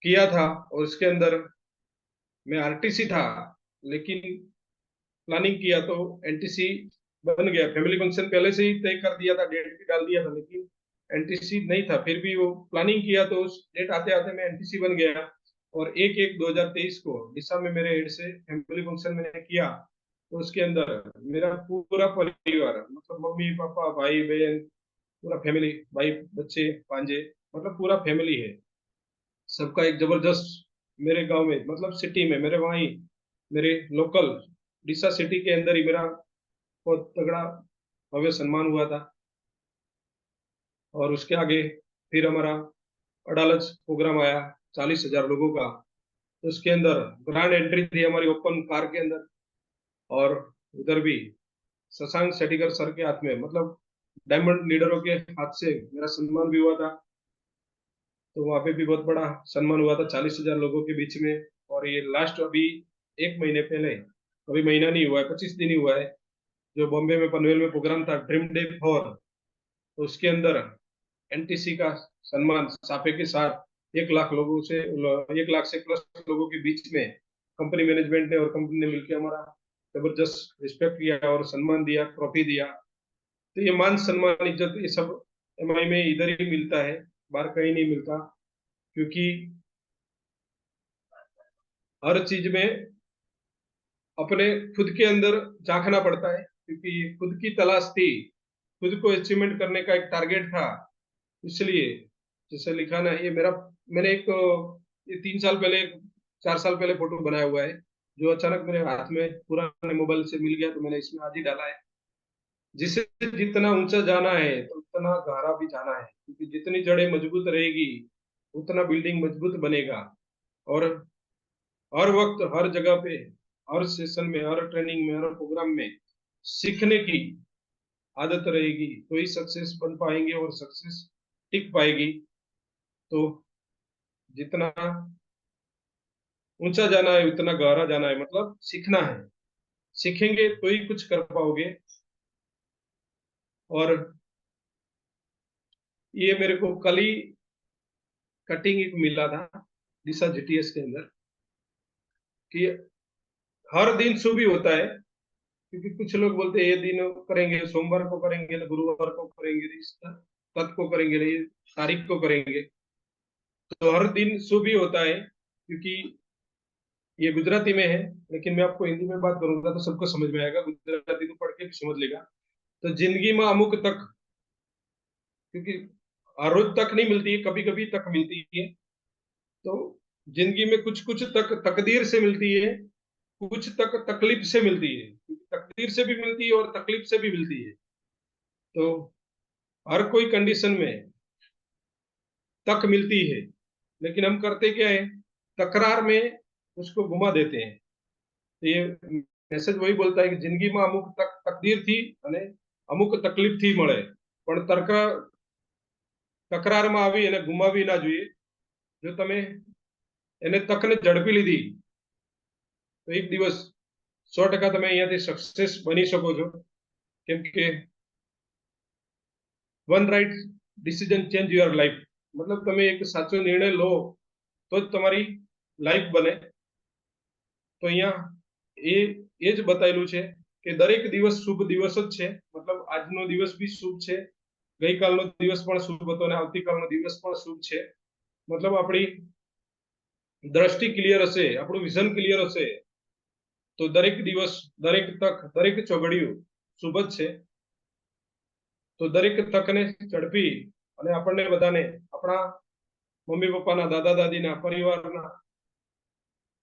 किया था, और उसके अंदर मैं आरटीसी था, लेकिन प्लानिंग किया तो एनटीसी बन गया। फैमिली फंक्शन पहले से ही तय कर दिया था, डेट भी डाल दिया था, लेकिन एनटीसी नहीं था। फिर भी वो प्लानिंग किया तो उस डेट आते आते मैं एनटीसी बन गया। और 1/1/2023 को दिशा में मेरे हेड से फैमिली फंक्शन मैंने किया। तो उसके अंदर मेरा पूरा परिवार, मतलब मम्मी पापा भाई बहन, पूरा फैमिली, भाई बच्चे भांजे, मतलब पूरा फैमिली है। सबका एक जबरदस्त, मेरे गांव में, मतलब सिटी में, मेरे वहाँ ही, मेरे लोकल डिसा सिटी के अंदर ही मेरा बहुत तगड़ा भव्य सम्मान हुआ था। और उसके आगे फिर हमारा अडालज प्रोग्राम आया, 40,000 लोगों का। तो उसके अंदर ग्रैंड एंट्री थी हमारी ओपन कार के अंदर, और उधर भी शशांक शेट्टीकर सर के हाथ में, मतलब डायमंड लीडरों के हाथ से मेरा सम्मान भी हुआ था। तो वहां पे भी बहुत बड़ा सम्मान हुआ था 40,000 लोगों के बीच में। और ये लास्ट अभी 1 महीने पहले, अभी महीना नहीं हुआ है, 25 दिन ही हुआ है, जो बॉम्बे में पनवेल में प्रोग्राम था ड्रीम डे 4, तो उसके अंदर एनटीसी का सम्मान साफे के साथ 1 लाख लोगों से, 1 लाख से प्लस लोगों के बीच में कंपनी मैनेजमेंट ने और कंपनी ने मिलकर हमारा जबरदस्त रिस्पेक्ट किया और सम्मान दिया, ट्रॉफी दिया। तो ये मान सम्मान इज्जत ये सब एमआई में इधर ही मिलता है, बाहर कहीं नहीं मिलता। क्योंकि हर चीज में अपने खुद के अंदर झांकना पड़ता है, क्योंकि ये खुद की तलाश थी, खुद को अचीवमेंट करने का एक टारगेट था। इसलिए जैसे लिखा ना, ये मेरा, मैंने एक, ये 3 साल पहले, 4 साल पहले फोटो बनाया हुआ है, जो अचानक मेरे हाथ में पुराने मोबाइल से मिल गया, तो मैंने इसमें आज ही डाला है। जिसे जितना ऊंचा जाना है तो उतना गहरा भी जाना है, क्योंकि जितनी जड़ें मजबूत रहेगी उतना बिल्डिंग मजबूत बनेगा। और हर वक्त हर जगह पे, हर सेशन में, हर ट्रेनिंग में, हर प्रोग्राम में सीखने की आदत रहेगी तो ही सक्सेस बन पाएंगे और सक्सेस टिक पाएगी। तो जितना ऊंचा जाना है उतना गहरा जाना है, मतलब सीखना है, सीखेंगे तो ही कुछ कर पाओगे। और ये मेरे को कल ही कटिंग एक मिला था दिशा जीटीएस के अंदर, कि हर दिन शुभ ही होता है। क्योंकि कुछ लोग बोलते हैं ये दिन करेंगे, सोमवार को करेंगे ना, गुरुवार को करेंगे, इस तत् को करेंगे ना, ये तारीख को करेंगे। तो हर दिन शुभ ही होता है, क्योंकि ये गुजराती में है, लेकिन मैं आपको हिंदी में बात करूंगा तो सबको समझ में आएगा, गुजराती को पढ़ के भी समझ लेगा। तो जिंदगी में अमुक तक, क्योंकि हर रोज तक नहीं मिलती है, कभी कभी तक मिलती है। तो जिंदगी में कुछ कुछ तक तकदीर से मिलती है, कुछ तक तकलीफ से मिलती है, क्योंकि तकदीर से भी मिलती है और तकलीफ से भी मिलती है। तो हर कोई कंडीशन में तक मिलती है, लेकिन हम करते क्या है, तकरार में उसको घुमा देते हैं। तो ये मैसेज वही बोलता है कि जिंदगी में अमुक तक तकदीर थी અને અમુક તકલીફ થી મળે, પણ તકરારમાં આવી એને ગુમાવી ના જોઈએ। જો તમે એને તકને ઝડપી લીધી તો એક દિવસ 100% તમે અહીંયાથી સક્સેસ બની શકો છો। કેમ કે one right decision change your life, मतलब તમે એક સાચો નિર્ણય લો તો જ તમારી લાઈફ બને। તો અહીંયા એ જ બતાવેલું છે કે દરેક દિવસ શુભ દિવસ જ છે, मतलब આજનો દિવસ બી શુભ છે, ગઈકાલનો દિવસ પણ શુભ હતો અને આવતીકાલનો દિવસ પણ શુભ છે। मतलब આપણી દ્રષ્ટિ ક્લિયર હશે, આપણું વિઝન ક્લિયર હશે તો દરેક દિવસ, દરેક તક, દરેક ચોઘડિયું શુભ જ છે। તો દરેક તકને ઝડપી અને આપણને બધાને આપણા મમ્મી પપ્પાના, દાદા દાદીના, પરિવારના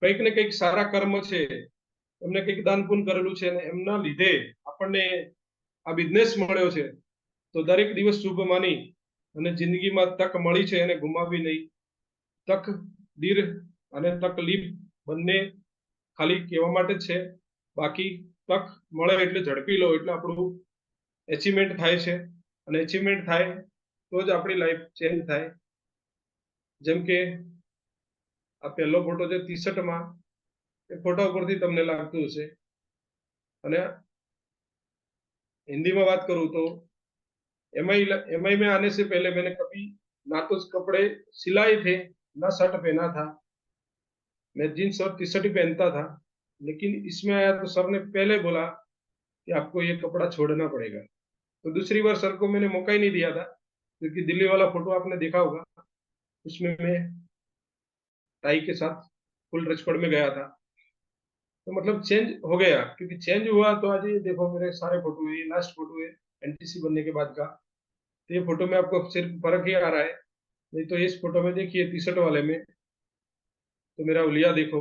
કંઈક ને કંઈક સારા કર્મ છે, એમને કંઈક દાન પુण्य કરેલું છે અને એમના લીધે આપણને આ બિઝનેસ મળ્યો છે। તો દરેક દિવસ શુભ માની અને જિંદગીમાં તક મળી છે એને ગુમાવવી નહીં। તક દીર અને તકલીફ બંને ખાલી કહેવા માટે જ છે, બાકી તક મળે એટલે ઝડપી લો એટલે આપણું એચિવમેન્ટ થાય છે, અને એચિવમેન્ટ થાય તો જ આપણી લાઈફ ચેન્જ થાય। જેમ કે આ પહેલો ફોટો છે 63 માં, એ ફોટા ઉપરથી તમને લાગતું હશે। અને हिंदी में बात करूं तो एमआई एमआई में आने से पहले मैंने कभी ना तो कपड़े सिलाए थे, ना शर्ट पहना था, मैं जींस और टी शर्ट ही पहनता था। लेकिन इसमें आया तो सर ने पहले बोला कि आपको ये कपड़ा छोड़ना पड़ेगा। तो दूसरी बार सर को मैंने मौका ही नहीं दिया था, क्योंकि दिल्ली वाला फोटो आपने देखा होगा, उसमें मैं टाई के साथ फुल ड्रेस कोड में गया था। तो मतलब चेंज हो गया, क्योंकि चेंज हुआ तो आज ये देखो मेरे सारे फोटो है, लास्ट फोटो है एनटीसी बनने के बाद का। तो ये फोटो में आपको सिर्फ फर्क ही आ रहा है, नहीं तो इस फोटो में देखिए टी शर्ट वाले में तो मेरा उलिया देखो,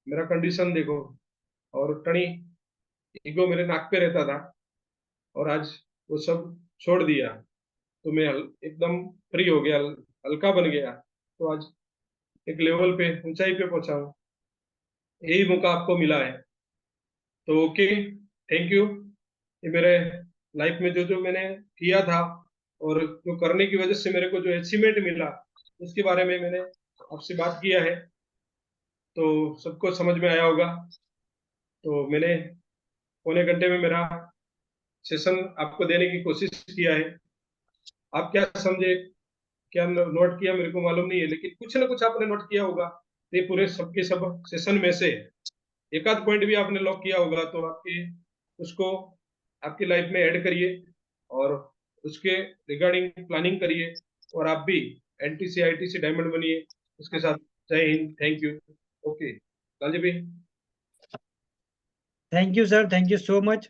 मेरा कंडीशन देखो, और टनी ईगो मेरे नाक पे रहता था, और आज वो सब छोड़ दिया। तो मैं एकदम फ्री हो गया, हल्का बन गया। तो आज एक लेवल पे, ऊंचाई पे पहुंचा हूँ। यही मौका आपको मिला है। तो ओके, थैंक यू। ये मेरे लाइफ में जो जो मैंने किया था और जो करने की वजह से मेरे को जो अचीवमेंट मिला, उसके बारे में मैंने आपसे बात किया है। तो सबको समझ में आया होगा। तो मैंने पौने घंटे में मेरा सेशन आपको देने की कोशिश किया है। आप क्या समझे, क्या नोट किया, मेरे को मालूम नहीं है, लेकिन कुछ ना कुछ आपने नोट किया होगा। ये पूरे सबके सब सेशन में से एक आध पॉइंट भी आपने लॉक किया होगा, तो आपके उसको आपकी लाइफ में ऐड करिए और उसके रिगार्डिंग प्लानिंग करिए, और आप भी एनटीसी आईटीसी डायमंड बनिए उसके साथ। जय हिंद, थैंक यू। ओके, लालजी भाई। Thank you sir, thank you so much.